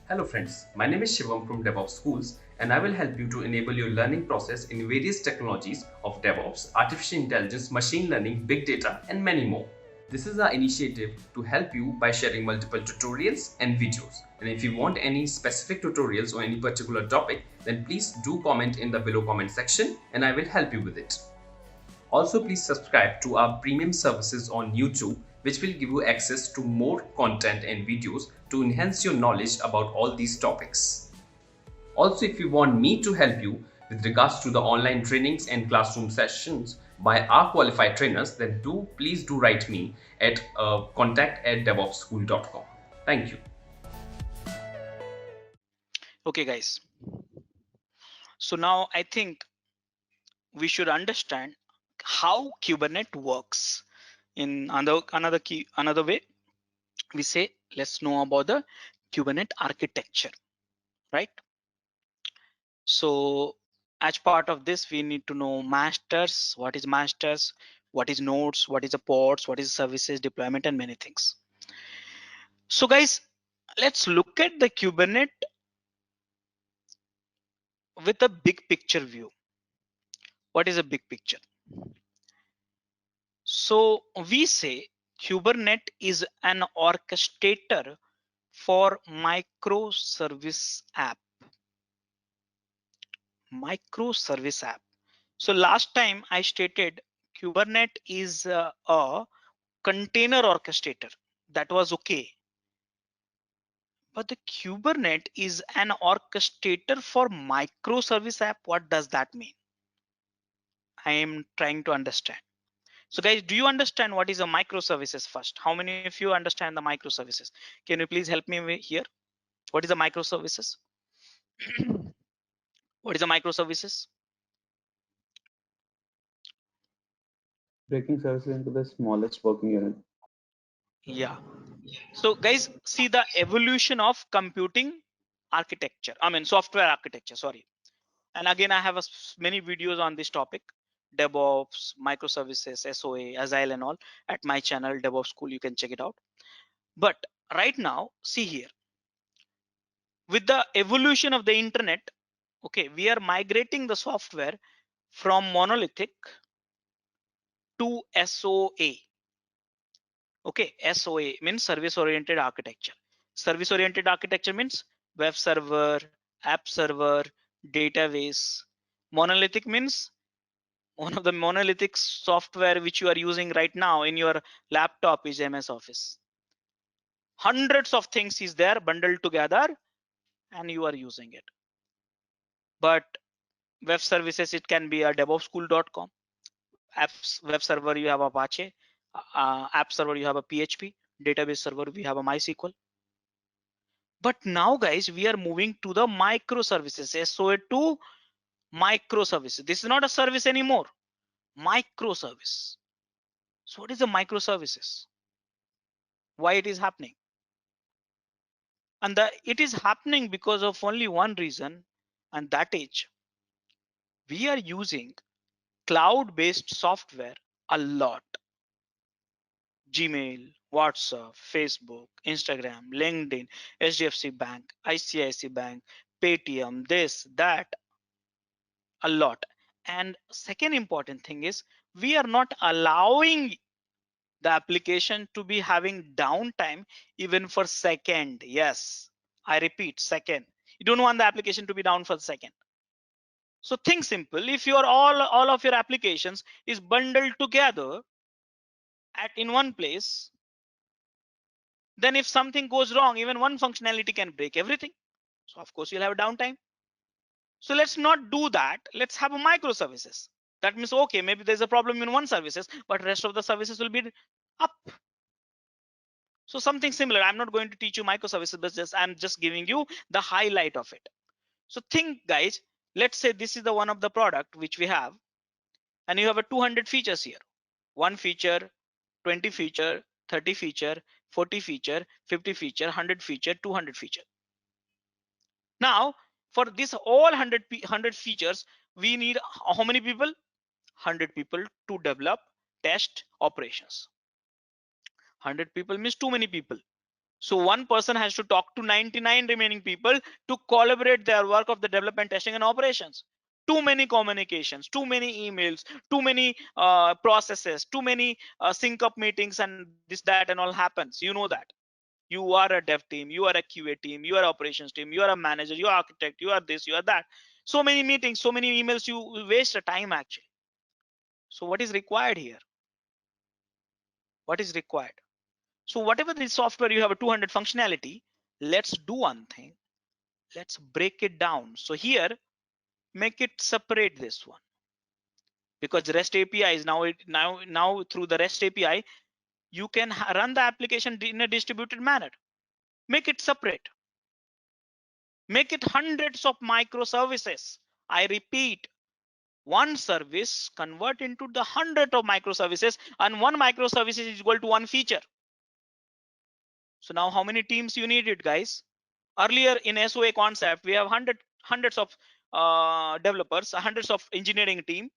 Hello friends, my name is Shivam from DevOps Schools and I will help you to enable your learning process in various technologies of DevOps, artificial intelligence, machine learning, big data and many more. This is our initiative to help you by sharing multiple tutorials and videos. And if you want any specific tutorials or any particular topic, then please do comment in the below comment section and I will help you with it. Also, please subscribe to our premium services on YouTube, which will give you access to more content and videos to enhance your knowledge about all these topics. Also, if you want me to help you with regards to the online trainings and classroom sessions by our qualified trainers, then please do write me at contact@devopsschool.com. Thank you. Okay, guys. So now I think we should understand how Kubernetes works. In another way, we say let's know about the Kubernetes architecture, right? So as part of this, we need to know masters, what is nodes, what is the pods, what is services deployment, and many things. So guys, let's look at the Kubernetes with a big picture view. What is a big picture? So we say Kubernetes is an orchestrator for microservice app. Microservice app. So last time I stated Kubernetes is a container orchestrator. That was okay. But the Kubernetes is an orchestrator for microservice app. What does that mean? I am trying to understand. So guys, do you understand what is a microservices first? How many of you understand the microservices? Can you please help me here? What is a microservices? What is a microservices? Breaking services into the smallest working unit. Yeah. So guys, see the evolution of computing architecture. I mean software architecture, sorry. And again, I have many videos on this topic, DevOps, microservices, SOA, Agile and all at my channel, DevOps School. You can check it out. But right now, see here, with the evolution of the internet, okay, we are migrating the software from monolithic to SOA. Okay, SOA means service oriented architecture. Service oriented architecture means web server, app server, database. Monolithic means one of the monolithic software which you are using right now in your laptop is MS Office. Hundreds of things is there bundled together and you are using it. But web services, it can be a devopschool.com. Apps, web server, you have Apache. App server, you have a PHP. Database server, we have a MySQL. But now guys, we are moving to the microservices, SOA to microservices. This is not a service anymore. Microservice. So what is the microservices? Why it is happening? And it is happening because of only one reason, and that is we are using cloud-based software a lot. Gmail, WhatsApp, Facebook, Instagram, LinkedIn, HDFC Bank, ICICI Bank, Paytm, this, that, a lot. And second important thing is we are not allowing the application to be having downtime even for second. Yes, I repeat, second. You don't want the application to be down for a second. So think simple. If your all of your applications is bundled together at in one place, then if something goes wrong, even one functionality can break everything. So of course you'll have a downtime. So let's not do that. Let's have a microservices. That means okay, maybe there's a problem in one services, but rest of the services will be up. So something similar. I'm not going to teach you microservices, but I'm just giving you the highlight of it. So think guys, let's say this is the one of the product which we have, and you have a 200 features here. One feature, 20 feature, 30 feature, 40 feature, 50 feature, 100 feature, 200 feature. Now for this all 100 features, we need how many people? 100 people to develop test operations. 100 people means too many people. So one person has to talk to 99 remaining people to collaborate their work of the development, testing, and operations. Too many communications, too many emails, too many processes, too many sync up meetings, and this, that, and all happens. You know that. You are a dev team, you are a QA team, you are operations team, you are a manager, you are architect, you are this, you are that. So many meetings, so many emails, you waste a time actually. So what is required here? What is required? So whatever the software you have a 200 functionality, let's do one thing. Let's break it down. So here, make it separate this one, because REST API is now through the REST API, you can run the application in a distributed manner. Make it separate. Make it hundreds of microservices. I repeat, one service convert into the hundred of microservices, and one microservice is equal to one feature. So now how many teams you needed, guys? Earlier in SOA concept, we have hundreds of developers, hundreds of engineering team.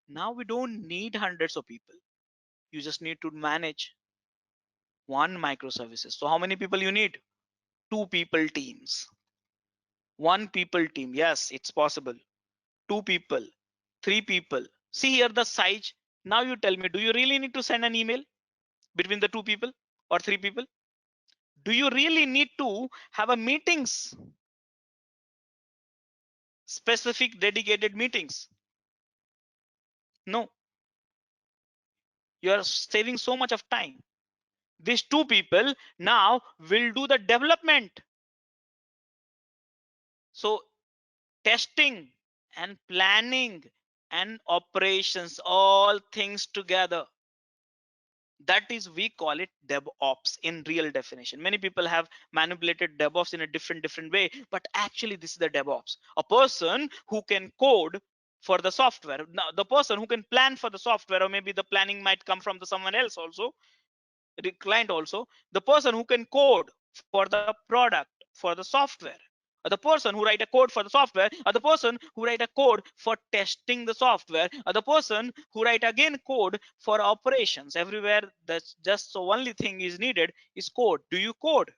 Now we don't need hundreds of people. You just need to manage one microservices. So how many people you need? Two people teams. One people team. Yes, it's possible. Two people, three people. See here the size. Now you tell me, do you really need to send an email between the two people or three people? Do you really need to have a meetings, specific dedicated meetings? No, you are saving so much of time. These two people now will do the development. So testing and planning and operations, all things together. That is, we call it DevOps in real definition. Many people have manipulated DevOps in a different way, but actually this is the DevOps. A person who can code for the software. Now, the person who can plan for the software, or maybe the planning might come from the someone else also, the client also. The person who can code for the product, for the software, or the person who write a code for the software, or the person who write a code for testing the software, or the person who write again code for operations. Everywhere, that's just so only thing is needed is code. Do you code?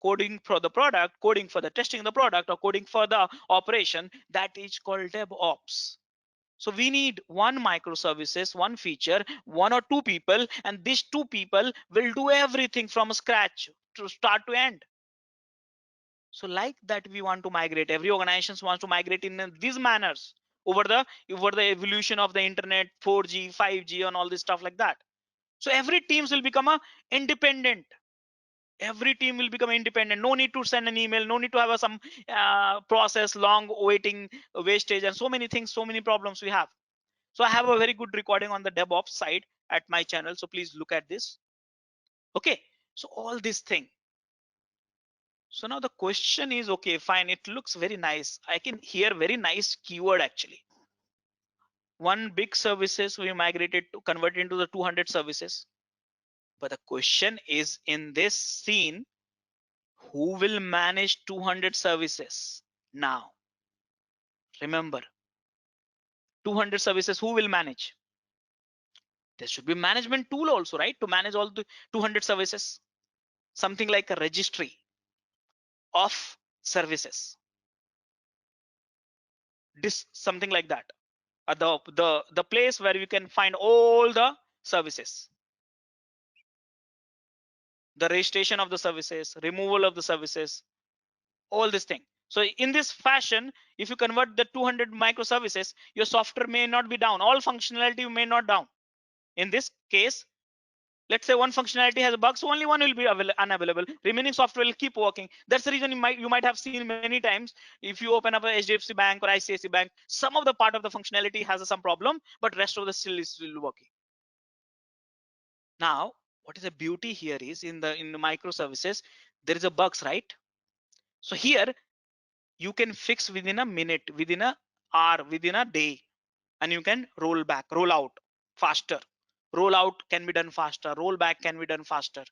Coding for the product, coding for the testing of the product, or coding for the operation, that is called DevOps. So we need one microservices, one feature, one or two people, and these two people will do everything from scratch to start to end. So like that, we want to migrate. Every organization wants to migrate in these manners over the evolution of the internet, 4G, 5G, and all this stuff like that. So every teams will become a independent. Every team will become independent. No need to send an email. No need to have some process, long waiting, wastage, and so many things, so many problems we have. So I have a very good recording on the DevOps side at my channel. So please look at this. Okay. So all this thing. So now the question is, okay, fine. It looks very nice. I can hear very nice keyword actually. One big services we migrated to convert into the 200 services. But the question is, in this scene, who will manage 200 services now? Remember, 200 services, who will manage? There should be management tool also, right? To manage all the 200 services. Something like a registry of services. This something like that. The place where you can find all the services. The registration of the services, removal of the services, all this thing. So in this fashion, if you convert the 200 microservices, your software may not be down. All functionality may not down. In this case, let's say one functionality has a bug, so only one will be unavailable. Remaining software will keep working. That's the reason you might have seen many times, if you open up a HDFC Bank or ICICI Bank, some of the part of the functionality has some problem, but rest of the still is still working. Now, what is the beauty here is in the microservices, there is a bugs, right? So here you can fix within a minute, within a hour, within a day, and you can roll out faster. Rollout can be done faster. Rollback can be done faster.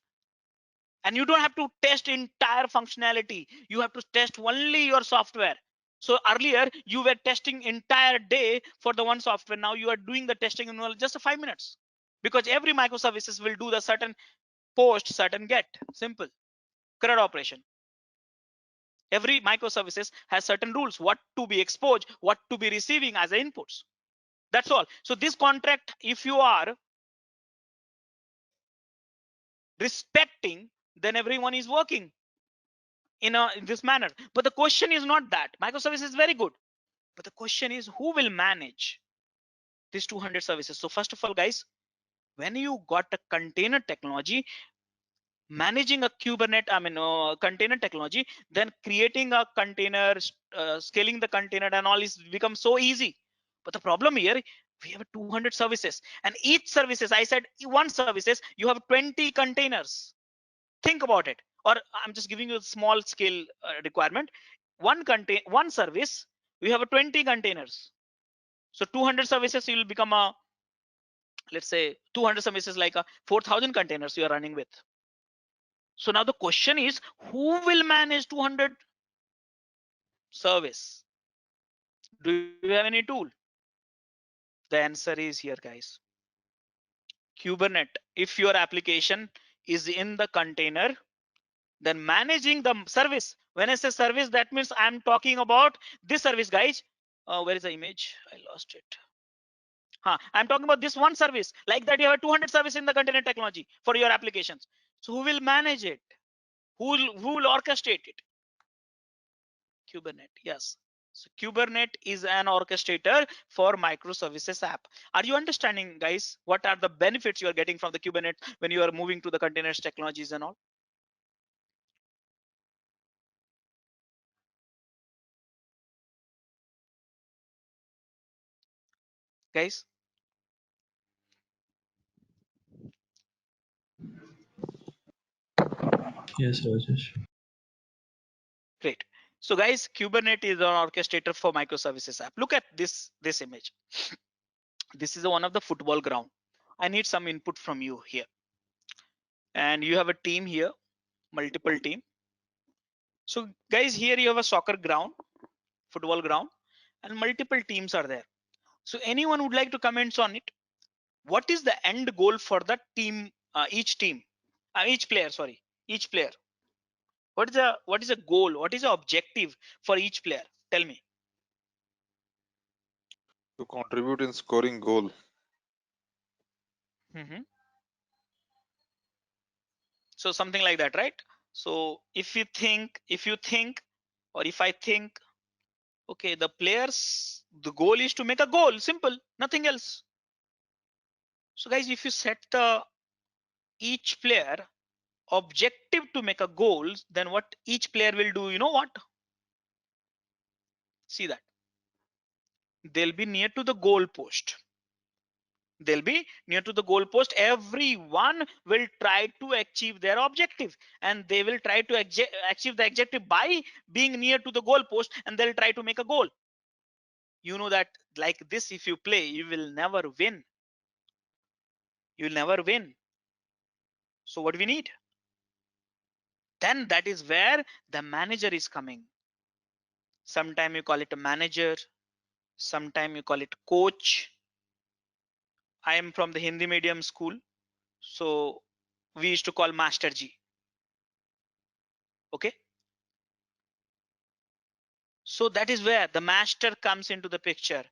And you don't have to test entire functionality. You have to test only your software. So earlier you were testing entire day for the one software. Now you are doing the testing in just 5 minutes, because every microservices will do the certain post, set, and get. Simple. CRUD operation. Every microservices has certain rules, what to be exposed, what to be receiving as inputs. That's all. So this contract, if you are respecting, then everyone is working in this manner. But the question is not that. Microservice is very good, but the question is who will manage these 200 services? So first of all, guys, when you got a container technology, managing a Kubernetes, container technology, then creating a container, scaling the container and all is become so easy. But the problem here, we have 200 services, and each services, I said one services, you have 20 containers. Think about it. Or I'm just giving you a small scale requirement. One service, we have a 20 containers. So 200 services, you will become a, let's say 200 services like a 4,000 containers you are running with. So now the question is, who will manage 200 service? Do you have any tool? The answer is here, guys. Kubernetes. If your application is in the container, then managing the service. When I say service, that means I'm talking about this service, guys. Where is the image? I lost it. I'm talking about this one service. Like that, you have 200 service in the container technology for your applications. So who will manage it? Who will orchestrate it? Kubernetes. Yes. So Kubernetes is an orchestrator for microservices app. Are you understanding, guys? What are the benefits you are getting from the Kubernetes when you are moving to the containers technologies and all? Guys? Yes, Rajesh. Great. So guys, Kubernetes is an orchestrator for microservices app. Look at this image. This is one of the football ground. I need some input from you here. And you have a team here, multiple team. So guys, here you have a soccer ground, football ground, and multiple teams are there. So anyone would like to comment on it? What is the end goal for the team, each player, sorry, each player? What is the goal? What is the objective for each player? Tell me. To contribute in scoring goal. So something like that, right? So if you think, or if I think, okay, the players, the goal is to make a goal, simple, nothing else. So guys, if you set the each player objective to make a goal, then what each player will do, you know what? See that. They'll be near to the goal post. They'll be near to the goal post. Everyone will try to achieve their objective, and they will try to achieve the objective by being near to the goal post, and they'll try to make a goal. You know that like this, if you play, you will never win. You will never win. So what do we need? Then that is where the manager is coming. Sometime you call it a manager, sometime you call it coach. I am from the Hindi medium school, so we used to call Master G. Okay. So that is where the master comes into the picture,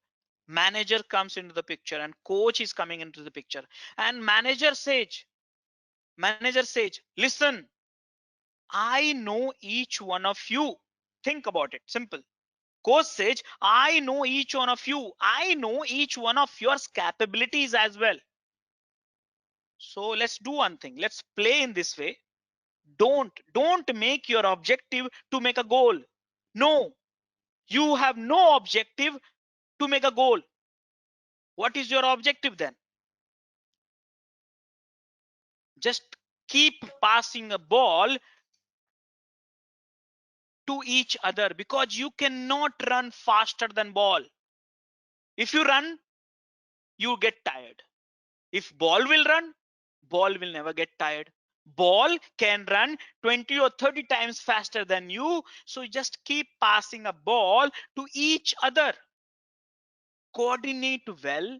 manager comes into the picture, and coach is coming into the picture. And manager says, listen, I know each one of you. Think about it, simple. Coach says, I know each one of you. I know each one of your capabilities as well. So let's do one thing. Let's play in this way. Don't make your objective to make a goal. No, you have no objective to make a goal. What is your objective then? Just keep passing a ball to each other, because you cannot run faster than ball. If you run, you get tired. If ball will run, ball will never get tired. Ball can run 20 or 30 times faster than you. So just keep passing a ball to each other. Coordinate well,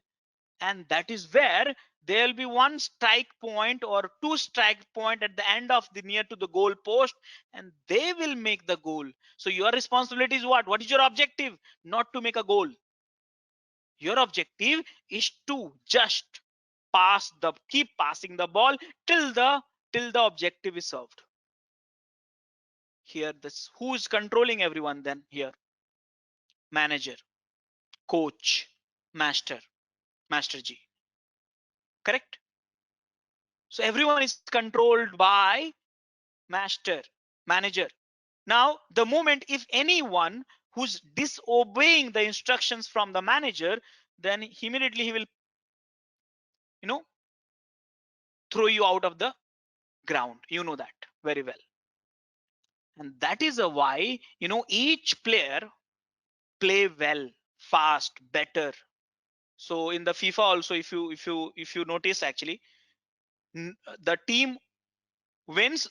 and that is where there will be one strike point or two strike point at the end of the near to the goal post, and they will make the goal. So your responsibility is what is your objective? Not to make a goal. Your objective is to just keep passing the ball till the objective is served. Here, this who is controlling everyone then here? Manager, coach, master G. Correct? So everyone is controlled by manager. Now, the moment if anyone who's disobeying the instructions from the manager, then immediately he will, throw you out of the ground. You know that very well. And that is a why, each player play well, fast, better. So in the FIFA also, if you notice, actually, the team wins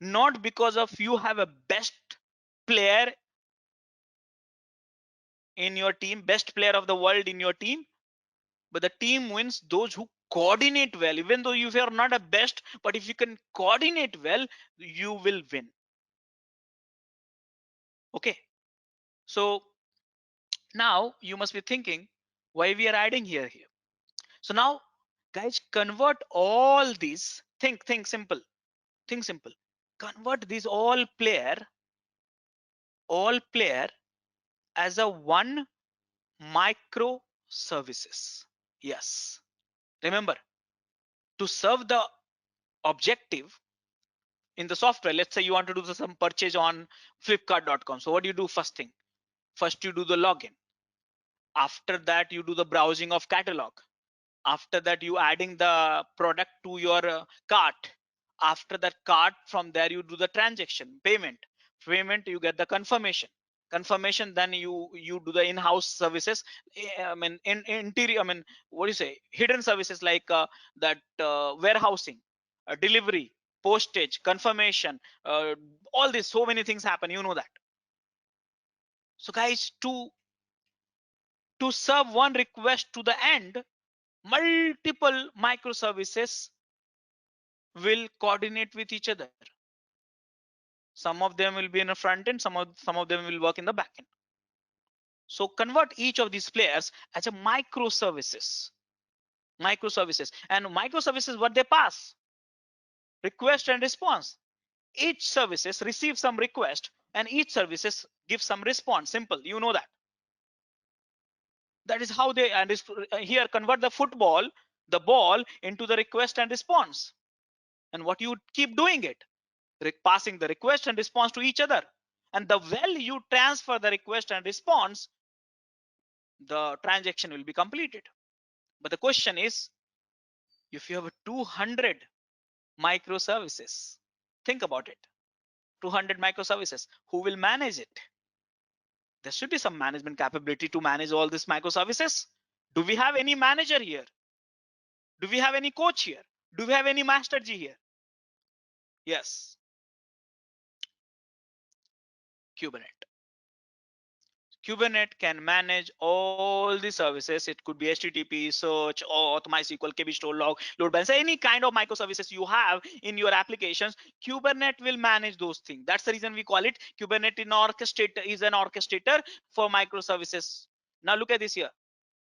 not because of you have a best player in your team, best player of the world in your team, but the team wins those who coordinate well. Even though you are not a best, but if you can coordinate well, you will win. Okay, so now you must be thinking why we are adding here. So now, guys, convert all these. Think simple. Think simple. Convert these all player as a one micro services. Yes. Remember, to serve the objective in the software, let's say you want to do some purchase on flipkart.com. So what do you do first thing? First you do the login. After that you do the browsing of catalog. After that you adding the product to your cart. After that cart, from there you do the transaction, payment you get the confirmation, then you do the in-house services. I mean in interior, I mean, what do you say, hidden services like that warehousing, delivery, postage, confirmation, all this, so many things happen, you know that. So guys, to serve one request to the end, multiple microservices will coordinate with each other. Some of them will be in the front end, some of them will work in the back end. So convert each of these players as a microservices. And microservices, what they pass? Request and response. Each services receive some request and each services give some response. Simple, you know that. That is how they, and here convert the ball into the request and response. And what you keep doing it, passing the request and response to each other. And the well you transfer the request and response, the transaction will be completed. But the question is, if you have 200 microservices, think about it, 200 microservices, who will manage it? There should be some management capability to manage all these microservices. Do we have any manager here? Do we have any coach here? Do we have any master G here? Yes. Kubernetes can manage all the services. It could be HTTP, search, auth, MySQL, KBStore, log, load balancer, any kind of microservices you have in your applications. Kubernetes will manage those things. That's the reason we call it Kubernetes is an orchestrator for microservices. Now look at this here.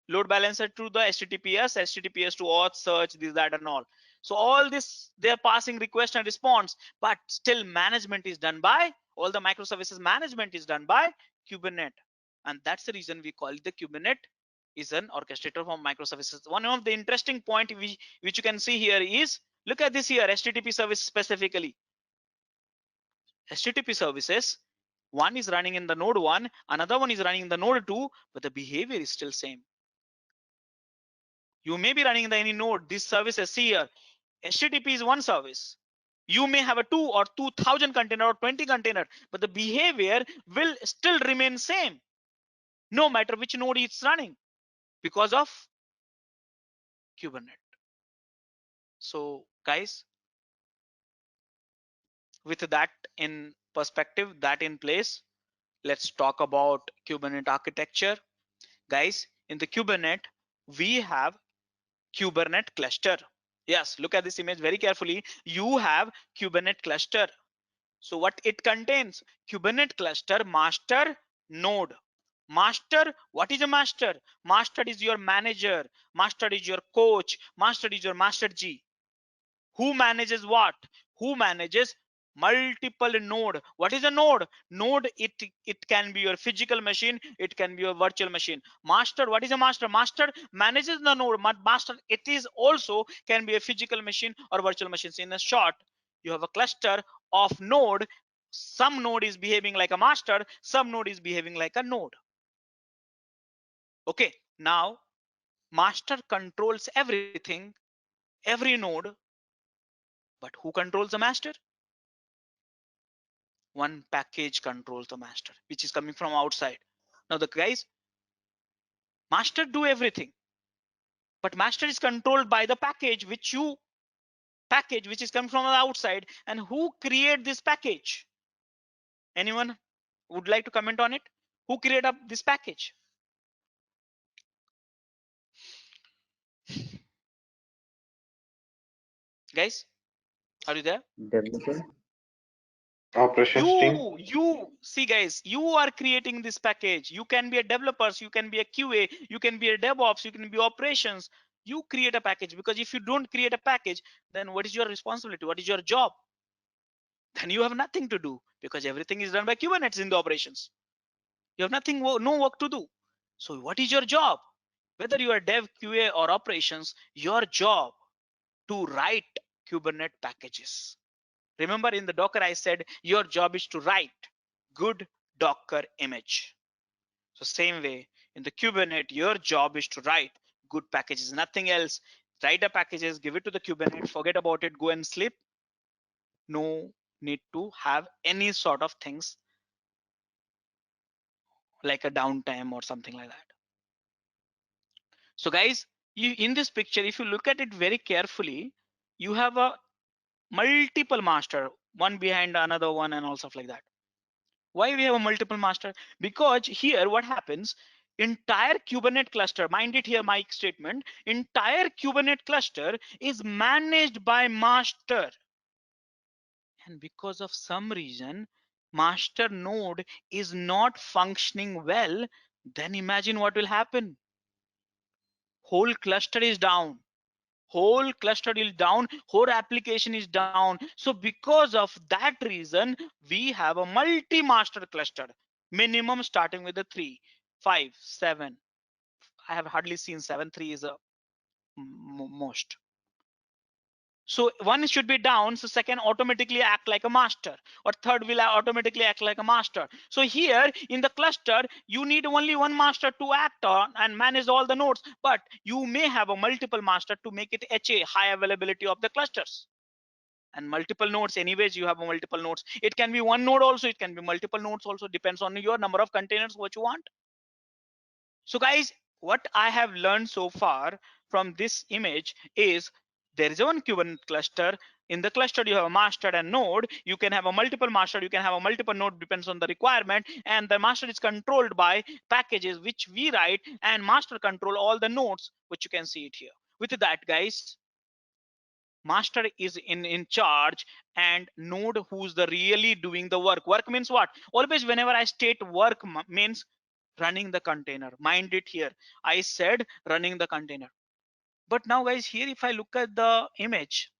Load balancer to the HTTPS to auth, search, this, that, and all. So all this, they're passing request and response, but still management is done by, all the microservices management is done by Kubernetes. And that's the reason we call it the Kubernetes is an orchestrator for microservices. One of the interesting point which you can see here is, look at this here, HTTP service specifically. HTTP services, one is running in the node 1, another one is running in the node 2, but the behavior is still same. You may be running in the any node, these services, see here, HTTP is one service. You may have a 2 or 2000 container or 20 container, but the behavior will still remain same, no matter which node it's running, because of Kubernetes. So guys, with that in perspective, that in place, let's talk about Kubernetes architecture. Guys, in the Kubernetes, we have Kubernetes cluster. Yes, look at this image very carefully. You have Kubernetes cluster. So what it contains? Kubernetes cluster master node. Master, what is a master? Master is your manager. Master is your coach. Master is your master G. Who manages what? Who manages multiple node? What is a node? Node, it can be your physical machine, it can be your virtual machine. Master, what is a master? Master manages the node. Master, it is also can be a physical machine or virtual machines. In a short, you have a cluster of node. Some node is behaving like a master, some node is behaving like a node. Okay, now master controls everything, every node, but who controls the master? One package controls the master, which is coming from outside. Now the guys, master do everything, but master is controlled by the package which is coming from the outside. And who create this package? Anyone would like to comment on it? Who create up this package? Guys, are you there? Developer. Operations team. You see guys, you are creating this package. You can be a developers, you can be a QA, you can be a DevOps, you can be operations. You create a package, because if you don't create a package, then what is your responsibility? What is your job? Then you have nothing to do, because everything is done by Kubernetes in the operations. You have nothing, no work to do. So what is your job? Whether you are dev, QA or operations, your job to write Kubernetes packages. Remember in the Docker, I said your job is to write good Docker image. So same way in the Kubernetes, your job is to write good packages, nothing else. Write the packages, give it to the Kubernetes, forget about it, go and sleep. No need to have any sort of things like a downtime or something like that. So guys, in this picture, if you look at it very carefully, you have a multiple master, one behind another one and all stuff like that. Why we have a multiple master? Because here what happens, entire Kubernetes cluster, mind it here my statement, entire Kubernetes cluster is managed by master. And because of some reason, master node is not functioning well, then imagine what will happen. Whole cluster is down. Whole cluster is down, whole application is down. So because of that reason, we have a multi-master cluster, minimum starting with the 3, 5, 7. I have hardly seen 7. 3 is a most. So one should be down, so second automatically act like a master, or third will automatically act like a master. So here in the cluster, you need only one master to act on and manage all the nodes, but you may have a multiple master to make it HA, high availability of the clusters. And multiple nodes, anyways, you have a multiple nodes. It can be one node also, it can be multiple nodes also, depends on your number of containers what you want. So guys, what I have learned so far from this image is there is one Kubernetes cluster. In the cluster, you have a master and node. You can have a multiple master, you can have a multiple node, depends on the requirement. And the master is controlled by packages which we write, and master control all the nodes, which you can see it here. With that, guys, master is in charge, and node who's the really doing the work. Work means what? Always whenever I state work means running the container. Mind it here, I said running the container. But now guys, here if I look at the image,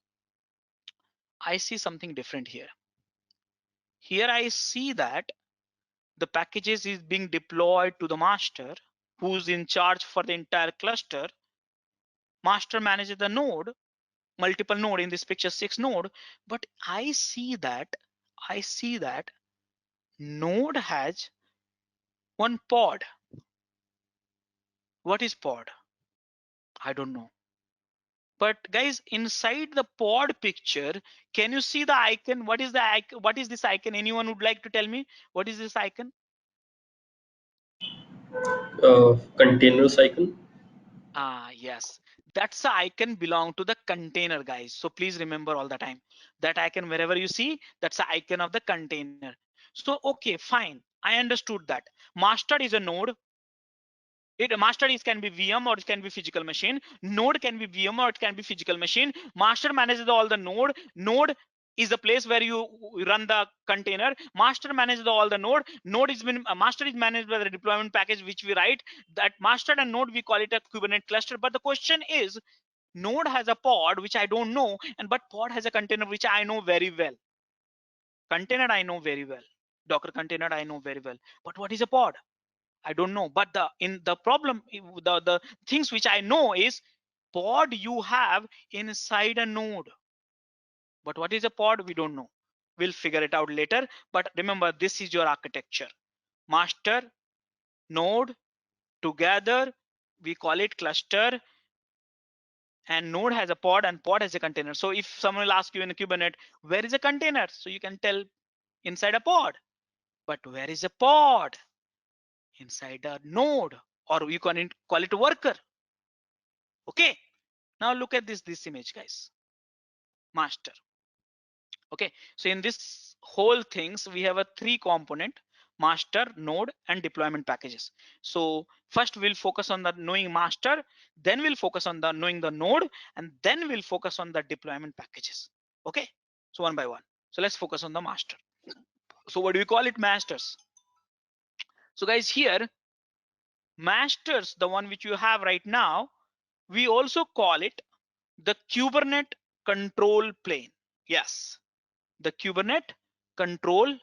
I see something different here. Here I see that the packages is being deployed to the master, who's in charge for the entire cluster. Master manages the node, multiple node, in this picture 6 node. But I see that node has one pod. What is pod? I don't know. But guys, inside the pod picture, can you see the icon? What is the icon? What is this icon? Anyone would like to tell me what is this icon? Containers icon. Ah, yes, that's the icon belong to the container, guys. So please remember all the time that icon, wherever you see, that's the icon of the container. So okay, fine, I understood that master is a node, Master is can be VM or it can be physical machine. Node can be VM or it can be physical machine. Master manages all the node. Node is the place where you run the container. Master manages all the node. Node is master is managed by the deployment package which we write. That master and node we call it a Kubernetes cluster. But the question is, node has a pod which I don't know, and but pod has a container which I know very well. Container I know very well. Docker container I know very well. But what is a pod? I don't know. But the problem, the things which I know is pod you have inside a node. But what is a pod? We don't know. We'll figure it out later. But remember, this is your architecture. Master, node, together, we call it cluster, and node has a pod and pod has a container. So if someone will ask you in a Kubernetes, where is a container? So you can tell inside a pod. But where is a pod? Inside a node, or you can call it a worker. Okay, now look at this image, guys. Master. Okay, so in this whole things we have a 3 component: master, node, and deployment packages. So first we'll focus on the knowing master, then we'll focus on the knowing the node, and then we'll focus on the deployment packages. Okay, so one by one. So let's focus on the master. So what do we call it? Masters. So guys, here masters, the one which you have right now, we also call it the Kubernetes control plane. Yes, the Kubernetes control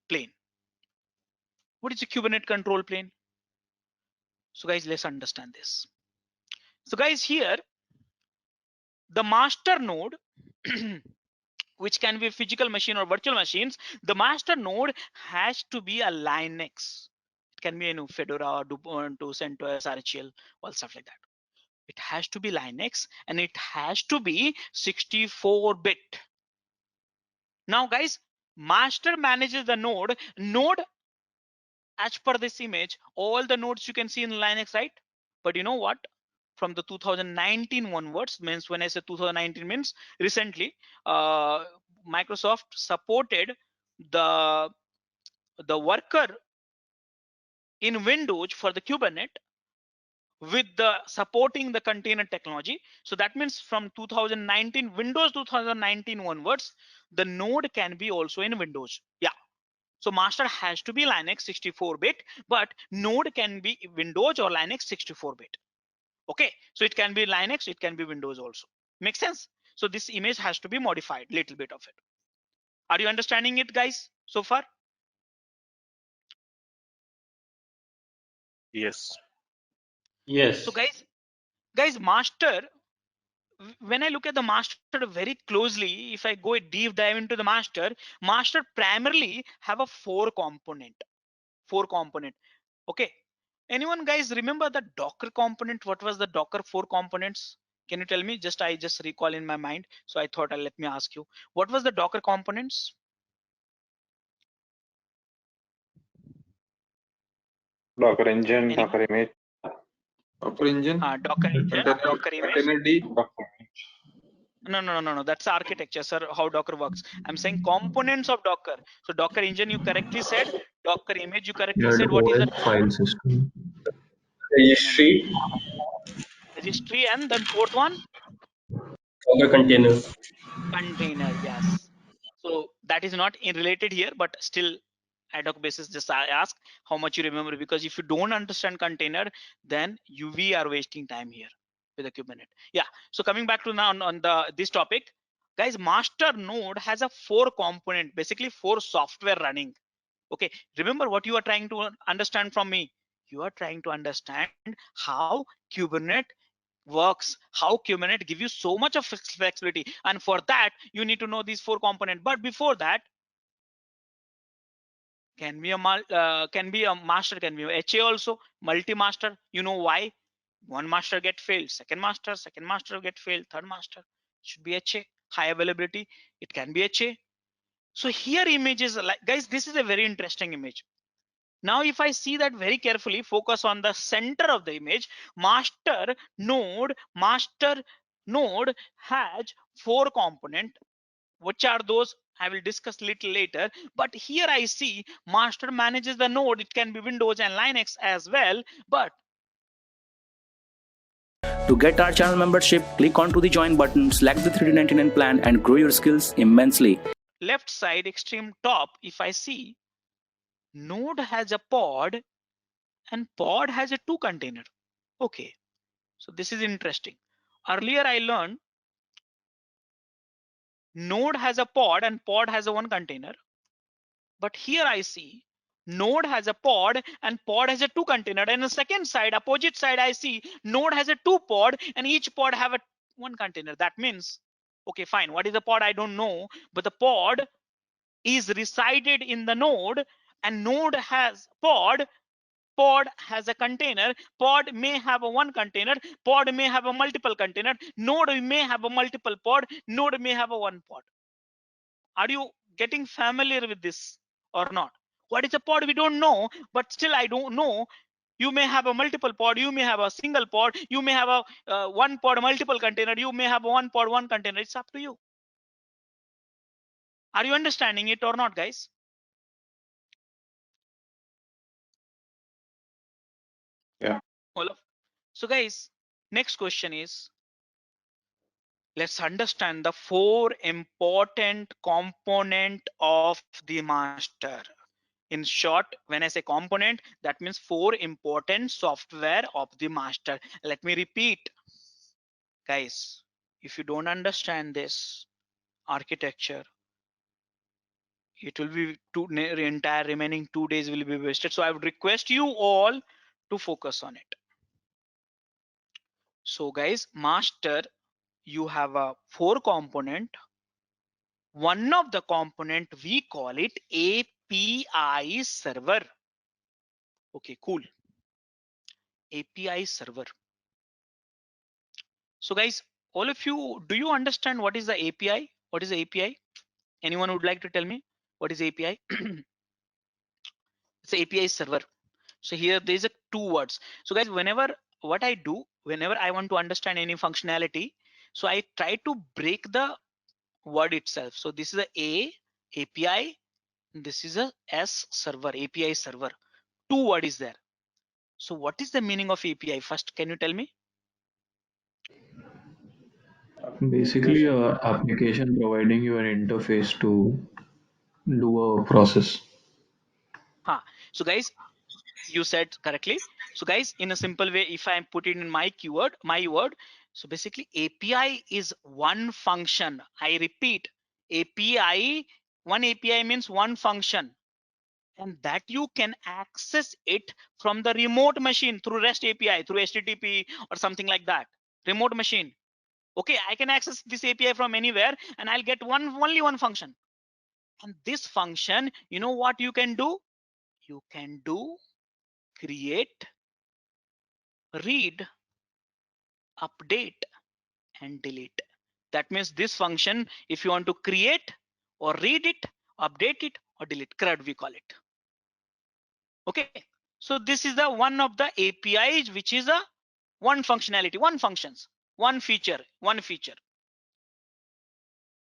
plane. What is a Kubernetes control plane? So guys, let's understand this. So guys, here the master node which can be a physical machine or virtual machines, the master node has to be a Linux. It can be a Fedora, Ubuntu, CentOS, RHEL, all stuff like that. It has to be Linux, and it has to be 64-bit. Now guys, master manages the node. Node, as per this image, all the nodes you can see in Linux, right? But you know what? From the 2019 onwards, means when I say 2019 means recently, Microsoft supported the worker in Windows for the Kubernetes with the supporting the container technology. So that means from 2019, Windows 2019 onwards, the node can be also in Windows. Yeah. So master has to be Linux 64-bit, but node can be Windows or Linux 64-bit. Okay, so it can be Linux, it can be Windows also. Make sense? So this image has to be modified, little bit of it. Are you understanding it, guys, so far? Yes. Yes. So guys, master, when I look at the master very closely, if I go a deep dive into the master primarily have a 4 component. Okay, anyone guys remember the Docker component? What was the Docker 4 components? Can you tell me? I just recall in my mind, so I thought let me ask you, what was the Docker components? Docker engine, Anyone? Docker image, Docker engine, Docker engine, Docker image. container D. Docker image. No, that's architecture, sir. How Docker works. I'm saying components of Docker. So Docker engine you correctly said, Docker image you correctly said. What is the file system. Registry, registry? And then fourth one, Docker container. container. Yes. So that is not in related here, but still ad hoc basis, just I ask how much you remember, because if you don't understand container, then we are wasting time here with the Kubernetes. Yeah, so coming back to now on this topic, guys, master node has a 4 component, basically 4 software running. Okay, remember what you are trying to understand from me. You are trying to understand how Kubernetes works, how Kubernetes give you so much of flexibility, and for that you need to know these 4 components. But before that, can be a master, can be a HA also, multi-master. You know why? One master get failed, second master get failed, third master should be HA. High availability, it can be HA. So here images, like guys, this is a very interesting image. Now if I see that very carefully, focus on the center of the image. Master node has 4 component. Which are those? I will discuss little later. But here I see master manages the node. It can be Windows and Linux as well. But To get our channel membership, click onto the join button, select the 3D99 plan and grow your skills immensely. Left side extreme top, if I see node has a pod and pod has a 2 container. Okay, so this is interesting. Earlier I learned node has a pod and pod has a 1 container. But here I see node has a pod and pod has a 2 container, and the second side, opposite side, I see node has a 2 pod and each pod have a 1 container. That means, okay, fine, what is the pod? I don't know, but the pod is resided in the node, and node has pod has a container, pod may have a 1 container, pod may have a multiple container, node may have a multiple pod, node may have a 1 pod. Are you getting familiar with this or not? What is a pod? We don't know, but still I don't know. You may have a multiple pod, you may have a single pod, you may have a 1 pod multiple container, you may have a 1 pod 1 container. It's up to you. Are you understanding it or not, guys? Yeah. Olaf. So guys, next question is, let's understand the 4 important component of the master. In short, when I say component, that means 4 important software of the master. Let me repeat, guys, if you don't understand this architecture, it will be entire remaining 2 days will be wasted. So I would request you all to focus on it. So guys, master, you have a 4 component. One of the component, we call it API server. Okay, cool. API server. So guys, all of you, do you understand what is the API? What is the API? Anyone would like to tell me what is API? It's API server. So here there's a 2 words. So guys, whenever I want to understand any functionality, so I try to break the word itself. So this is a API, this is a S server, API server. 2 word is there. So what is the meaning of API? First, can you tell me? Basically, a application providing you an interface to do a process. So guys, you said correctly. So guys, in a simple way, if I put it in my word, so basically API is one function. I repeat, API, one API means one function, and that you can access it from the remote machine through REST API, through HTTP or something like that. Remote machine. Okay, I can access this API from anywhere and I'll get only one function. And this function, you know what you can do? You can do create, read, update, and delete. That means this function, if you want to create or read it, update it or delete, CRUD we call it. Okay, so this is the one of the APIs which is a one functionality, one functions, one feature.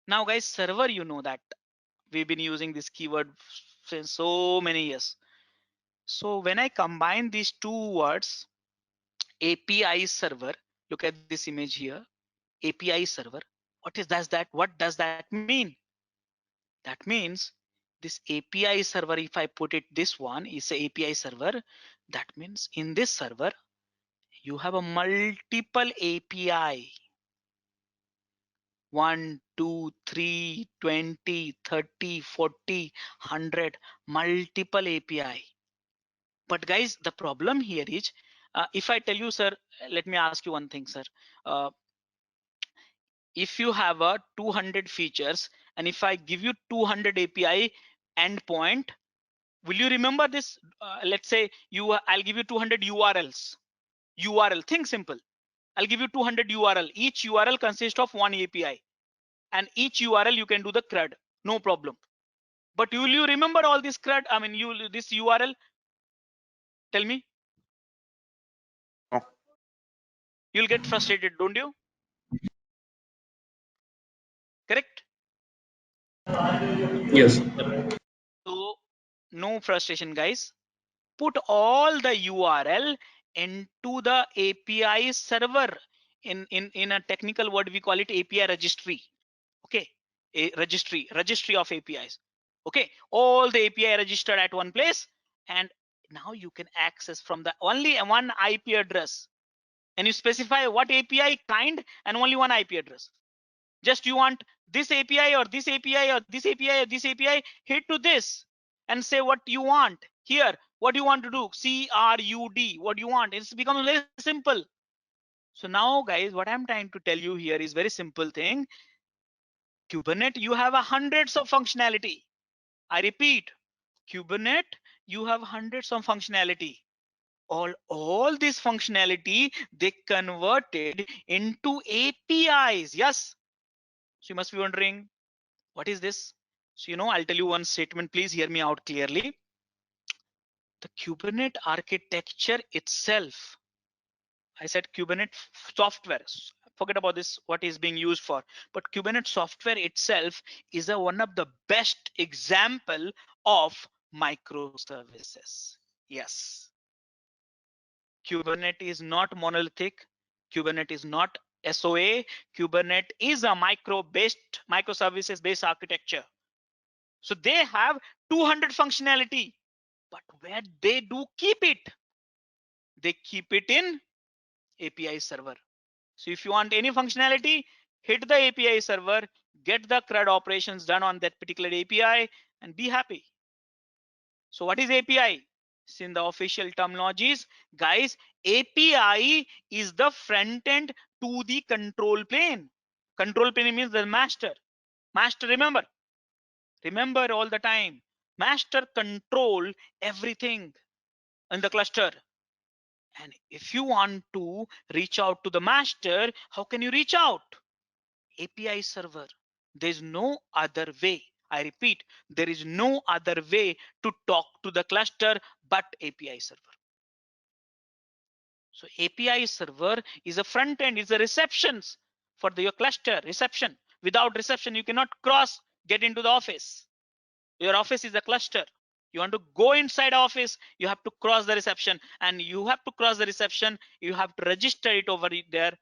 Now guys, server, you know that we've been using this keyword since so many years. So when I combine these 2 words, API server, look at this image here, API server, what does that mean? That means this API server, if I put it, this one is a API server. That means in this server, you have a multiple API. 1, 2, 3, 20, 30, 40, 100, multiple API. But guys, the problem here is, if I tell you, sir, let me ask you one thing, sir. If you have a 200 features and if I give you 200 API endpoint, will you remember this? Let's say I'll give you 200 URLs. Think simple. I'll give you 200 URL. Each URL consists of one API, and each URL you can do the CRUD, no problem. But will you remember all this CRUD? I mean, this URL? Tell me. No. You'll get frustrated, don't you? Correct? Yes. So no frustration, guys. Put all the URL into the API server. in a technical word we call it API registry. Okay, a registry of APIs. Okay, all the API registered at one place, and now you can access from the only one IP address, and you specify what API kind and only one IP address. Just you want this API or this API or this API or this API, hit to this and say what you want here, what you want to do, CRUD, what you want. It's become very simple. So now guys, what I'm trying to tell you here is very simple thing. Kubernetes, you have hundreds of functionality. I repeat, Kubernetes, you have hundreds of functionality. All this functionality they converted into APIs. Yes. So you must be wondering, what is this? So I'll tell you one statement. Please hear me out clearly. The Kubernetes architecture itself, I said Kubernetes software, forget about this, what is being used for, but Kubernetes software itself is one of the best example of microservices. Yes, Kubernetes is not monolithic. Kubernetes is not SOA. Kubernetes is a microservices based architecture. So they have 200 functionality, but where they do keep it? They keep it in API server. So if you want any functionality, hit the API server, get the CRUD operations done on that particular API, and be happy. So what is API? It's in the official terminologies, guys. API is the front end to the control plane. Control plane means the master. Master, remember all the time. Master control everything in the cluster. And if you want to reach out to the master, how can you reach out? API server. There's no other way. I repeat, there is no other way to talk to the cluster but API server. So API server is a front end, is a receptions for your cluster reception. Without reception, you cannot get into the office. Your office is a cluster. You want to go inside office, you have to cross the reception, and you have to cross the reception, you have to register it over there.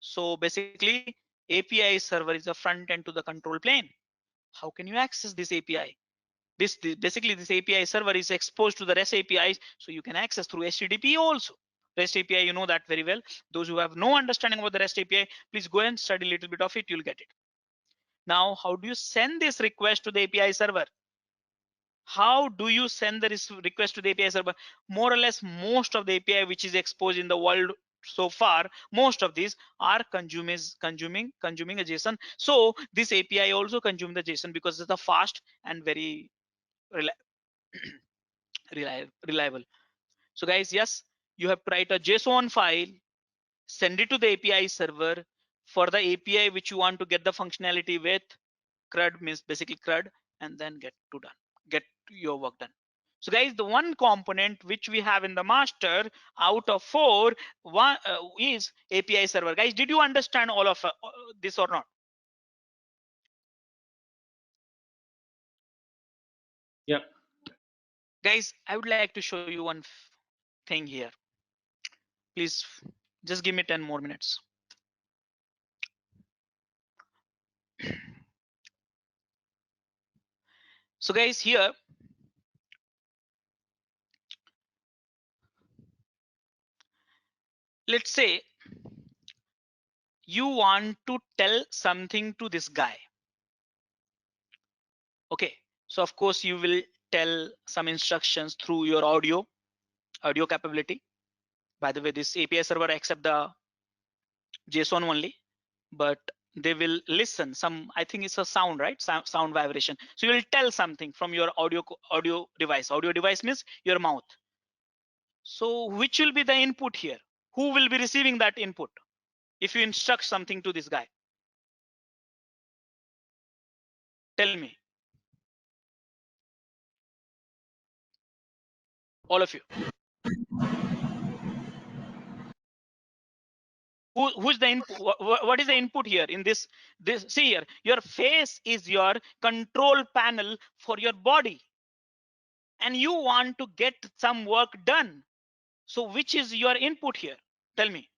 So basically API server is a front end to the control plane. How can you access this API? Basically this API server is exposed to the REST APIs, so you can access through HTTP also. REST API, you know that very well. Those who have no understanding about the REST API, please go and study a little bit of it, you'll get it. Now, how do you send this request to the API server? How do you send the request to the API server? More or less, most of the API which is exposed in the world so far, most of these are consuming a JSON. So this API also consumes the JSON because it's a fast and very reliable. So guys, yes, you have to write a JSON file, send it to the API server for the API which you want to get the functionality with. CRUD means basically CRUD, and then get your work done. So guys, the one component which we have in the master out of 4 is API server. Guys, did you understand all of this or not? Yeah. Guys, I would like to show you one thing here. Please just give me 10 more minutes. So guys, here let's say you want to tell something to this guy. Okay, so of course you will tell some instructions through your audio capability. By the way, this API server accept the JSON only, but they will listen some, I think it's a sound, right? Sound vibration. So you will tell something from your audio device. Audio device means your mouth. So which will be the input here? Who will be receiving that input if you instruct something to this guy? Tell me, all of you. Who's the input? What is the input here in this? See here, your face is your control panel for your body, and you want to get some work done. So which is your input here? Tell me.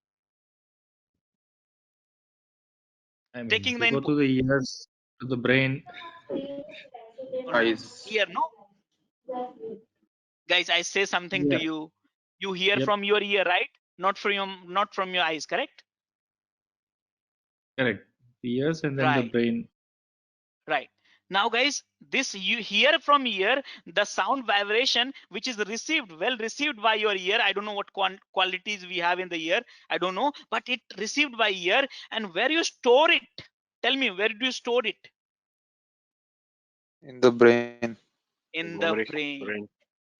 I mean, taking if the you go input. to the ears, to the brain, No, no, Eyes. ear, no. Guys, I say something to yeah, you. You hear yep, from your ear, right? Not from your eyes, correct? correct. The ears and then the Right, brain. right. Now, guys, this you hear from ear, the sound vibration which is received, well received by your ear. I don't know what qualities we have in the ear. I don't know, but it received by ear. And where you store it? Tell me, where do you store it? In the brain. In the Memory. brain, Brain.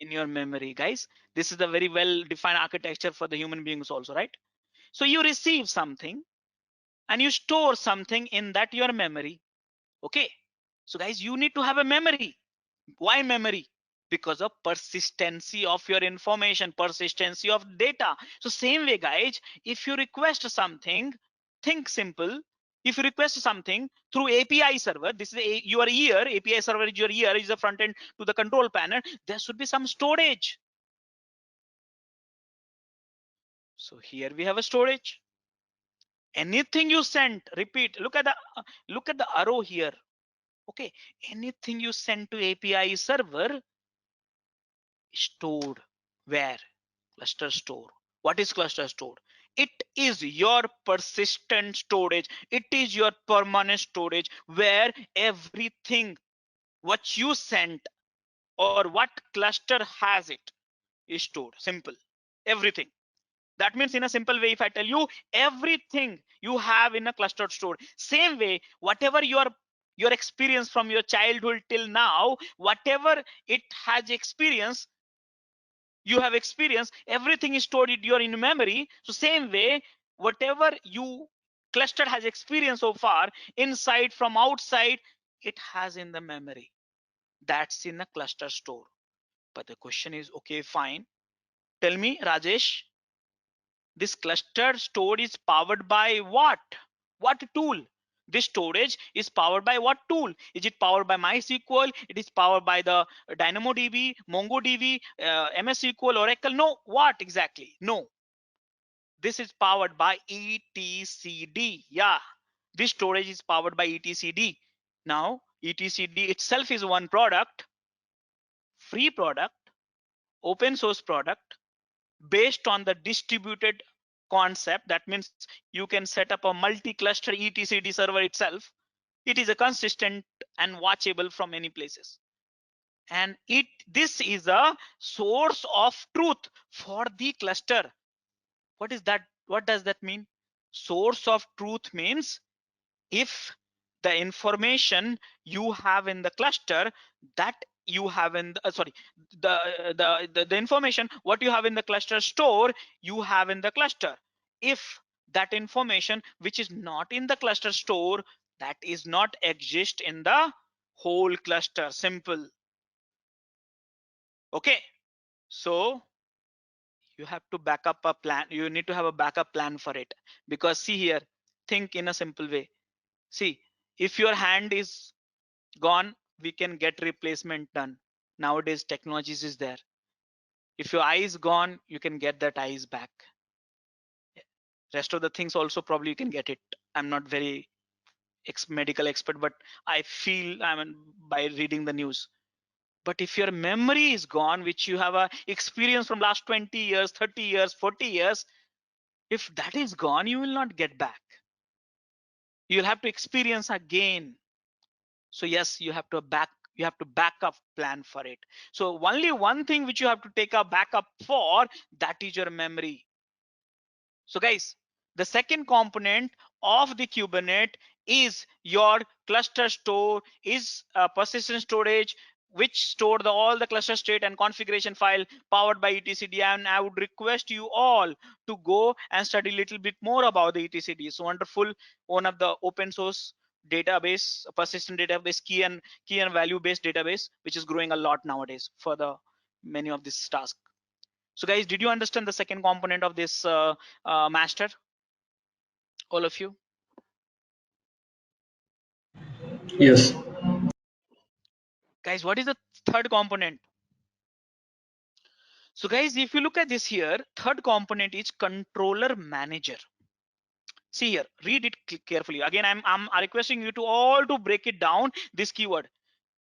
in your memory, guys. This is a very well defined architecture for the human beings also, right? So you receive something and you store something in that your memory. Okay, so guys, you need to have a memory. Why memory? Because of persistency of your information, persistency of data. So same way, guys, if you request something, think simple. If you request something through API server, this is your ear, API server is your ear, is the front end to the control panel, there should be some storage. So here we have a storage. Anything you sent, repeat, look at the arrow here. Okay, anything you send to API server stored where? Cluster store. What is cluster store? It is your persistent storage. It is your permanent storage where everything what you sent or what cluster has it is stored. Simple. Everything. That means in a simple way, if I tell you everything you have in a clustered store, same way, whatever your experience from your childhood till now, whatever it has experienced, you have experienced, everything is stored in your in memory. So same way, whatever you cluster has experienced so far, inside from outside, it has in the memory. That's in a cluster store. But the question is, okay, fine. Tell me, Rajesh, this cluster store is powered by what? What tool? This storage is powered by what tool? Is it powered by MySQL? It is powered by the DynamoDB, MongoDB, MS SQL, Oracle? No. What exactly? No. This is powered by etcd. Yeah, this storage is powered by etcd. Now etcd itself is one product, free product, open source product, based on the distributed concept. That means you can set up a multi-cluster etcd server itself. It is a consistent and watchable from many places, and this is a source of truth for the cluster. What is that? What does that mean? Source of truth means if the information you have in the cluster, that you have in the, sorry, the information what you have in the cluster store, you have in the cluster. If that information which is not in the cluster store, that is not exist in the whole cluster. Simple. Okay, so you have to back up a plan. You need to have a backup plan for it, because see here, think in a simple way. See, if your hand is gone, we can get replacement done. Nowadays technologies is there. If your eye is gone, you can get that eyes back. Rest of the things also probably you can get it. I'm not very medical expert, but I feel, I mean, by reading the news. But if your memory is gone, which you have a experience from last 20 years, 30 years, 40 years, if that is gone, you will not get back. You'll have to experience again. So yes, you have to backup plan for it. So only one thing which you have to take a backup for, that is your memory. So guys, the second component of the Kubernetes is your cluster store, is persistent storage, which store all the cluster state and configuration file powered by etcd. And I would request you all to go and study a little bit more about the etcd. It's wonderful, one of the open source database, persistent database, key and value based database, which is growing a lot nowadays for the many of these tasks. So guys, did you understand the second component of this master? All of you? Yes. Guys, what is the third component? So guys, if you look at this here, third component is controller manager. See here, read it carefully. Again, I'm requesting you to all to break it down. This keyword,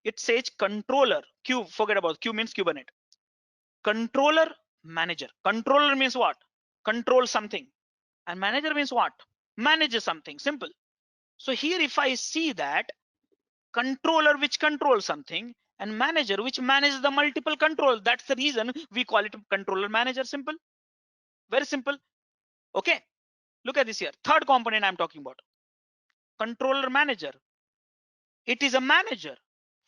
it says controller. Q, forget about Q means Kubernetes. Controller manager. Controller means what? Control something. And manager means what? Manages something. Simple. So here, if I see that controller which controls something and manager which manages the multiple control, that's the reason we call it controller manager. Simple. Very simple. Okay. Look at this here. Third component I'm talking about. Controller manager. It is a manager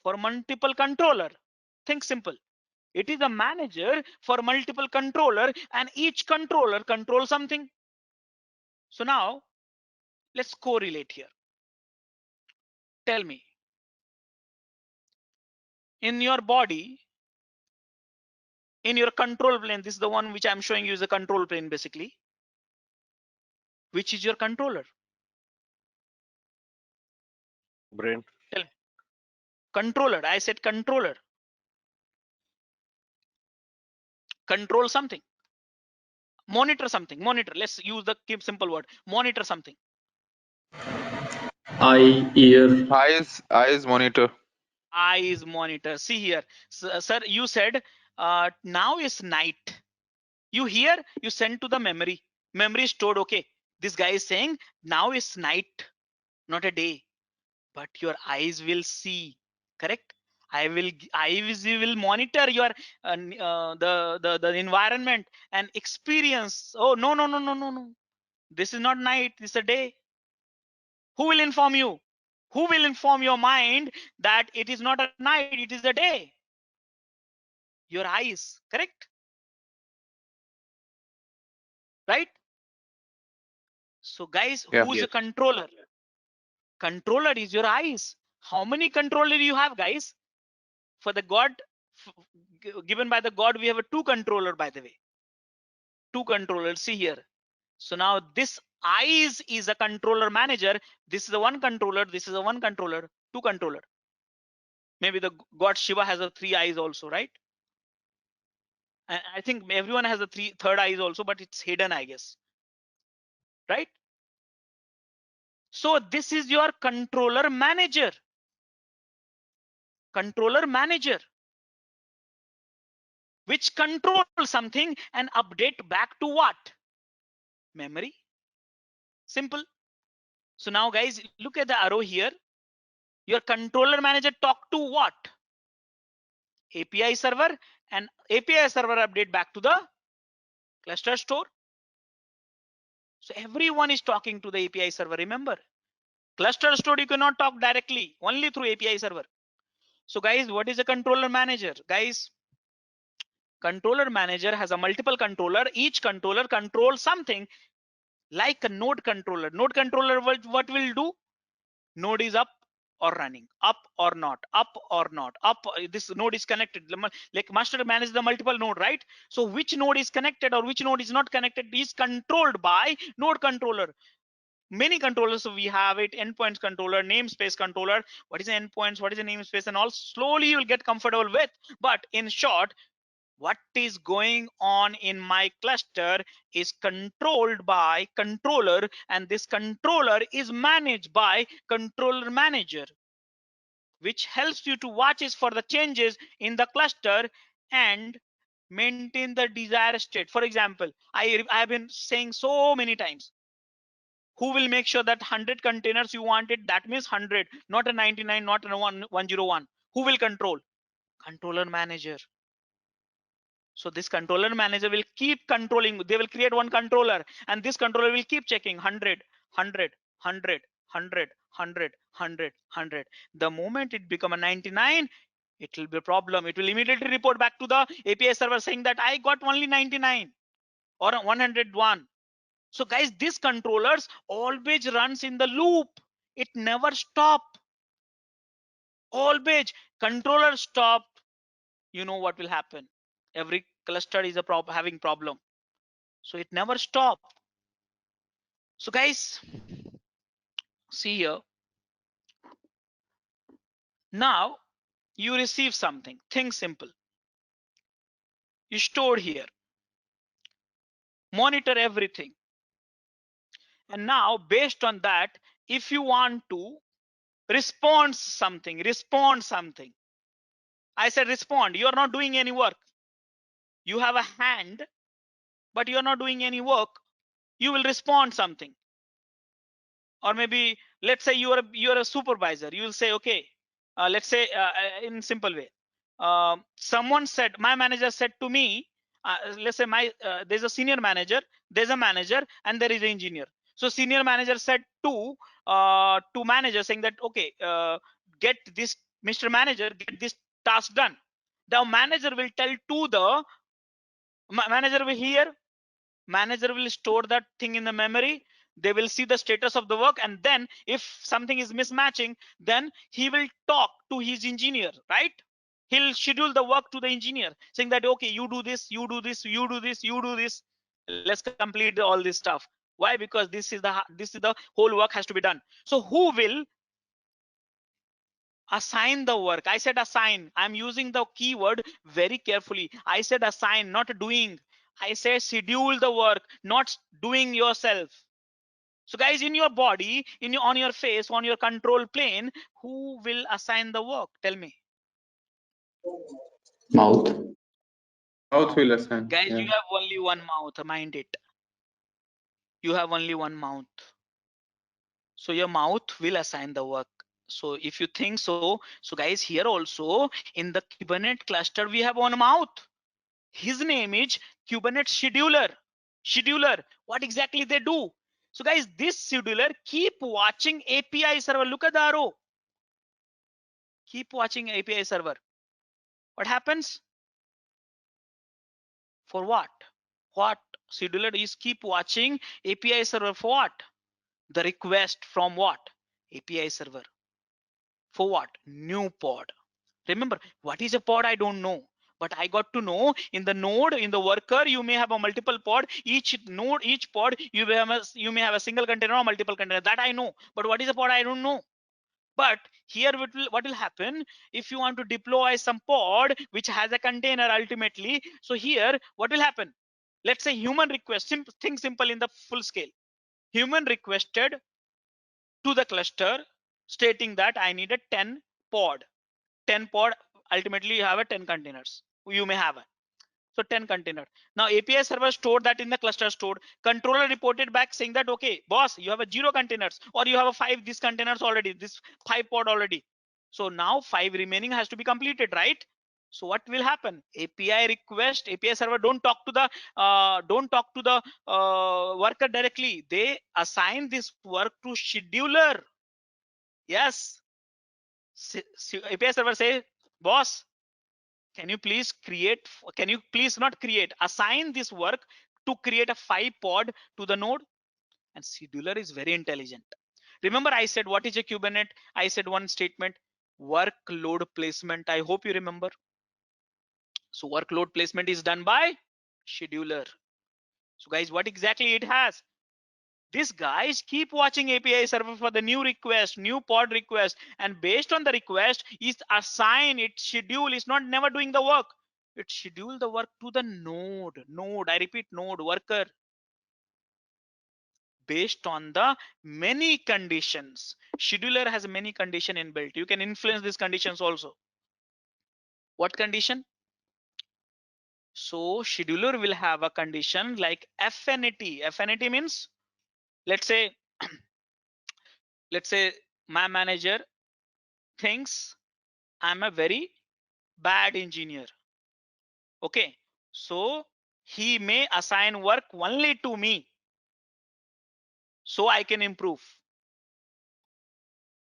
for multiple controller. Think simple. It is a manager for multiple controller and each controller controls something. So now let's correlate here. Tell me, in your body, in your control plane, this is the one which I'm showing you is a control plane basically. Which is your controller? Brain. Tell me. Controller. I said controller. Control something. Monitor something. Monitor. Let's use the keep simple word. Monitor something. Eye, ear. Eyes monitor. Eyes monitor. See here, sir. You said now is night. You hear? You send to the memory. Memory stored. Okay. This guy is saying now is night, not a day. But your eyes will see. Correct? Eyes will monitor your the environment and experience. Oh no no no no no no. This is not night. This is a day. Who will inform you? Who will inform your mind that it is not a night, it is a day? Your eyes, correct? Right? So guys, Yeah. who's a controller? Controller is your eyes. How many controller you have, guys? For the God, given by the God, we have a 2 controller, by the way. 2 controllers, see here. So now this eyes is a controller manager. This is a 1 controller, this is a 1 controller, 2 controller. Maybe the God Shiva has a 3 eyes also, right? And I think everyone has a third eyes also, but it's hidden, I guess. Right? So this is your controller manager. Controller manager, which controls something and update back to what? Memory. Simple. So now guys, look at the arrow here. Your controller manager talk to what? API server, and API server update back to the cluster store. So everyone is talking to the API server. Remember, cluster store you cannot talk directly, only through API server. So guys, what is a controller manager? Guys, controller manager has a multiple controller. Each controller controls something like a node controller. Node controller, what will do? Node is up or running, up or not, up or not, up. This node is connected. Like master manages the multiple node, right? So which node is connected or which node is not connected is controlled by node controller. Many controllers we have it: endpoints controller, namespace controller. What is the endpoints, what is the namespace, and all slowly you will get comfortable with. But in short, what is going on in my cluster is controlled by controller, and this controller is managed by controller manager, which helps you to watch is for the changes in the cluster and maintain the desired state. For example, I have been saying so many times, who will make sure that 100 containers you wanted, that means 100, not a 99, not a 101. Who will control? Controller manager. So this controller manager will keep controlling. They will create one controller, and this controller will keep checking 100, 100, 100, 100, 100, 100, 100. The moment it become a 99, it will be a problem. It will immediately report back to the API server saying that I got only 99 or 101. So guys, these controllers always runs in the loop. It never stop. Always controller stop. You know what will happen? Every cluster is having problem. So it never stop. So guys, see here. Now you receive something. Think simple. You store here. Monitor everything. And now based on that, if you want to respond something, I said respond. You're not doing any work. You have a hand, but you're not doing any work. You will respond something. Or maybe let's say you're a supervisor. You will say, okay, let's say in simple way. Someone said, my manager said to me, let's say there's a senior manager, there's a manager, and there is an engineer. So senior manager said to manager saying that, okay, get this, Mr. Manager, get this task done. The manager will tell to the manager will hear, manager will store that thing in the memory. They will see the status of the work, and then if something is mismatching, then he will talk to his engineer, right? He'll schedule the work to the engineer saying that, okay, you do this, you do this, you do this, you do this, let's complete all this stuff. Why? Because this is the whole work has to be done. So who will assign the work? I said assign. I'm using the keyword very carefully. I said assign, not doing. I say schedule the work, not doing yourself. So guys, in your body, on your face, on your control plane, who will assign the work? Tell me. Mouth. Mouth will assign. Guys, Yeah. you have only one mouth, mind it. You have only one mouth. So your mouth will assign the work. So if you think so guys, here also in the Kubernetes cluster, we have one mouth. His name is Kubernetes scheduler. What exactly they do? So guys, this scheduler keep watching API server. Look at the arrow. Keep watching API server. What happens? For what? What scheduler is keep watching API server for what? The request from what? API server. For what? New pod. Remember, what is a pod? I don't know. But I got to know in the node, in the worker, you may have a multiple pod. Each node, each pod, you may have a single container or multiple container. That I know. But what is a pod? I don't know. But here what will happen if you want to deploy some pod which has a container ultimately? So here what will happen? Let's say human request, think simple in the full scale. Human requested to the cluster stating that I need a 10 pod. Ultimately you have a 10 containers. You may have a. So 10 container. Now API server stored that in the cluster stored. Controller reported back saying that, okay, boss, you have a 0 containers, or you have a 5 these containers already, this 5 pod already. So now 5 remaining has to be completed, right? So what will happen? API request, API server don't talk to the worker directly. They assign this work to scheduler. Yes. API server say, boss, can you please not create, assign this work to create a 5 pod to the node? And scheduler is very intelligent. Remember I said, what is a Kubernetes? I said one statement, workload placement. I hope you remember. So workload placement is done by scheduler. So guys, what exactly it has? These guys keep watching API server for the new request, new pod request, and based on the request is assign its schedule. Is not never doing the work. It schedule the work to the node. I repeat, node worker. Based on the many conditions. Scheduler has many condition inbuilt. You can influence these conditions also. What condition? So scheduler will have a condition like affinity. Affinity means, let's say my manager thinks I'm a very bad engineer. Okay, so he may assign work only to me so I can improve.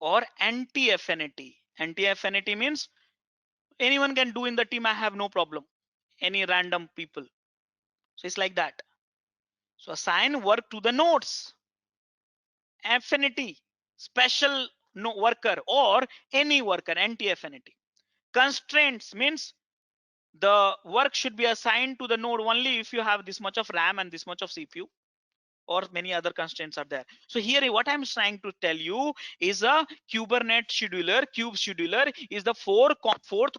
Or anti-affinity. Anti-affinity means anyone can do in the team, I have no problem. Any random people. So it's like that. So assign work to the nodes. Affinity, special worker or any worker, anti-affinity. Constraints means the work should be assigned to the node only if you have this much of RAM and this much of CPU. or many other constraints are there. So here what I'm trying to tell you is a Kubernetes scheduler, kube scheduler is the fourth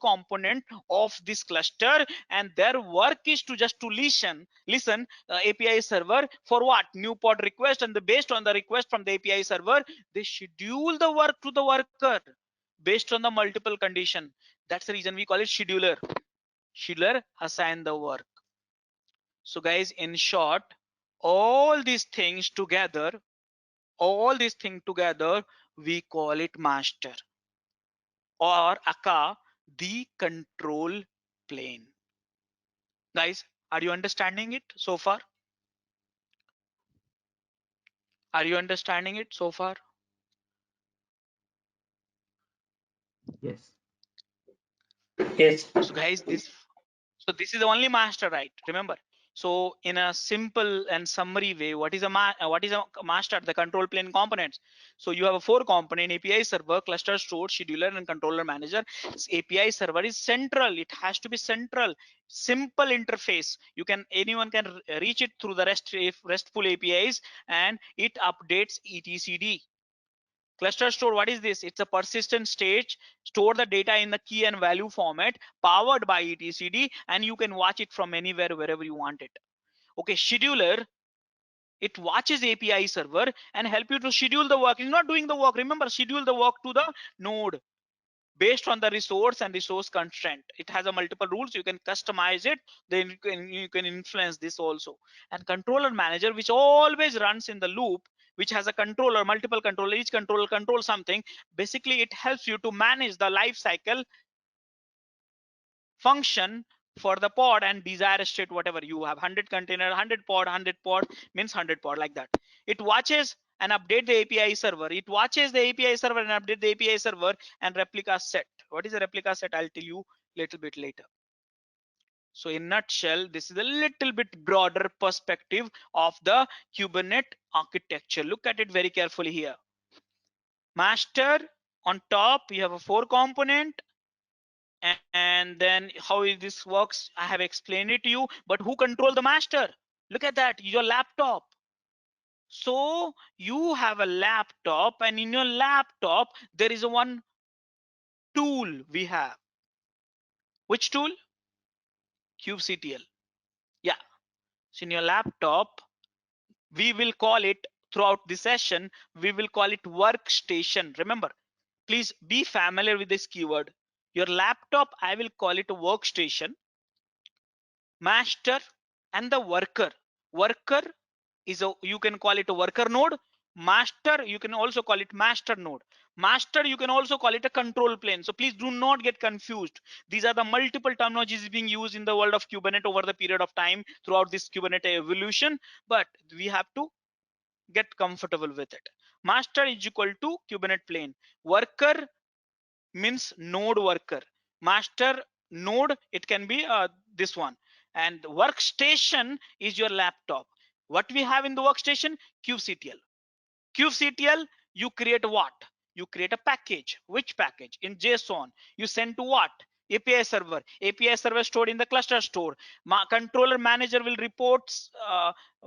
component of this cluster, and their work is to just to listen API server for what? New pod request, and based on the request from the API server, they schedule the work to the worker based on the multiple condition. That's the reason we call it scheduler. Scheduler assign the work. So guys, in short, all these things together, we call it master, or aka the control plane. Guys, are you understanding it so far? Are you understanding it so far? Yes. Yes. So guys, this is the only master, right? Remember. So in a simple and summary way, what is a master? The control plane components. So you have a 4 component: API server, cluster, store, scheduler, and controller manager. API server is central. It has to be central. Simple interface. Anyone can reach it through the RESTful APIs, and it updates etcd. Cluster store, what is this? It's a persistent stage, store the data in the key and value format, powered by etcd, and you can watch it from anywhere, wherever you want it. Okay, scheduler, it watches API server and help you to schedule the work. It's not doing the work. Remember, schedule the work to the node based on the resource and resource constraint. It has a multiple rules. You can customize it. Then you can influence this also. And controller manager, which always runs in the loop, which has a controller, multiple controller, each controller controls something. Basically, it helps you to manage the life cycle function for the pod and desired state, whatever you have. 100 container, 100 pod means 100 pod, like that. It watches and update the API server. It watches the API server and update the API server and replica set. What is a replica set? I'll tell you a little bit later. So in nutshell, this is a little bit broader perspective of the Kubernetes architecture. Look at it very carefully here. Master, on top you have a 4 component, and then how this works I have explained it to you. But who control the master? Look at that, your laptop. So you have a laptop, and in your laptop there is a one tool we have. Which tool? kubectl. Yeah, so in your laptop, we will call it, throughout the session we will call it workstation. Remember, please be familiar with this keyword. Your laptop, I will call it a workstation. Master and the worker. Worker is a, you can call it a worker node. Master, you can also call it master node. Master, you can also call it a control plane. So please do not get confused. These are the multiple terminologies being used in the world of Kubernetes over the period of time throughout this Kubernetes evolution, but we have to get comfortable with it. Master is equal to Kubernetes plane. Worker means node worker. Master node, it can be this one. And workstation is your laptop. What we have in the workstation? kubectl. kubectl, you create what? You create a package. Which package? In JSON. You send to what? API server. API server stored in the cluster store. Controller manager will report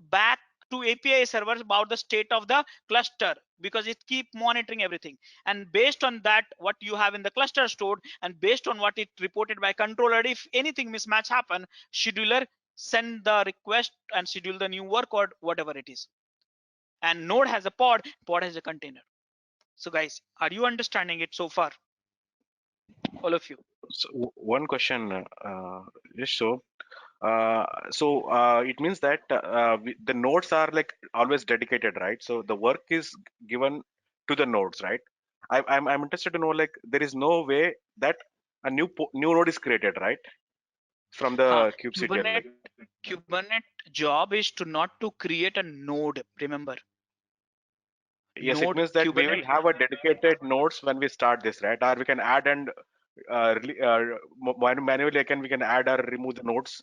back to API servers about the state of the cluster, because it keep monitoring everything. And based on that, what you have in the cluster stored, and based on what it reported by controller, if anything mismatch happen, scheduler send the request and schedule the new work or whatever it is. And node has a pod has a container. So guys, are you understanding it so far? All of you. So one question, Yash, it means that the nodes are like always dedicated, right? So the work is given to the nodes, right? I'm interested to know, like, there is no way that a new node is created, right? From the kubectl. Kubernetes job is to not to create a node. Remember. Yes, node, it means that we will Kubernetes have a dedicated nodes when we start this, right? Or we can add and manually we can add or remove the nodes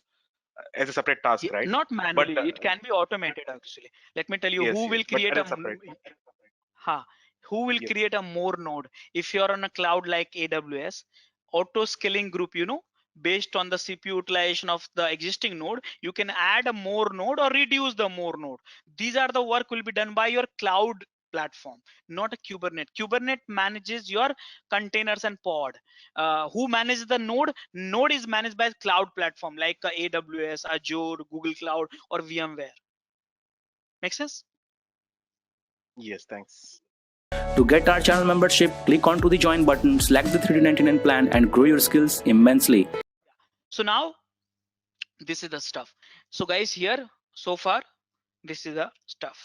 as a separate task, right? Not manually, But it can be automated actually. Let me tell you yes, who will but create as a separate. who will Yes. create a more node. If you're on a cloud like AWS, auto scaling group, you know, based on the CPU utilization of the existing node, you can add a more node or reduce the more node. These are the work will be done by your cloud platform, not a Kubernetes. Kubernetes manages your containers and pod. Who manages the node? Node is managed by cloud platform like AWS, Azure, Google Cloud, or VMware. Make sense? Yes, thanks. To get our channel membership, click onto the join button, select the 3D99 plan and grow your skills immensely. So now this is the stuff. So guys, here so far this is the stuff.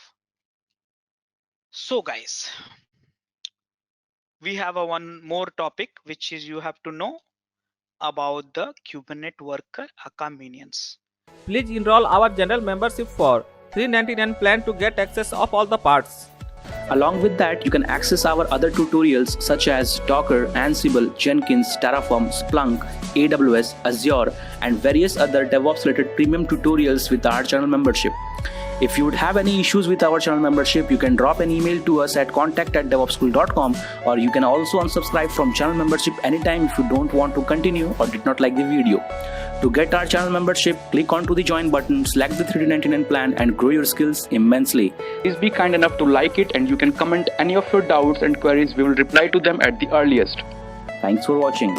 So guys, we have one more topic, which is you have to know about the Kubernetes worker convenience. Please enroll our general membership for $399 plan to get access of all the parts. Along with that, you can access our other tutorials such as Docker, Ansible, Jenkins, Terraform, Splunk, AWS, Azure, and various other DevOps related premium tutorials with our channel membership. If you would have any issues with our channel membership, you can drop an email to us at contact@devopsschool.com, or you can also unsubscribe from channel membership anytime if you don't want to continue or did not like the video. To get our channel membership, click onto the join button, select the $399 plan and grow your skills immensely. Please be kind enough to like it, and you can comment any of your doubts and queries. We will reply to them at the earliest. Thanks for watching.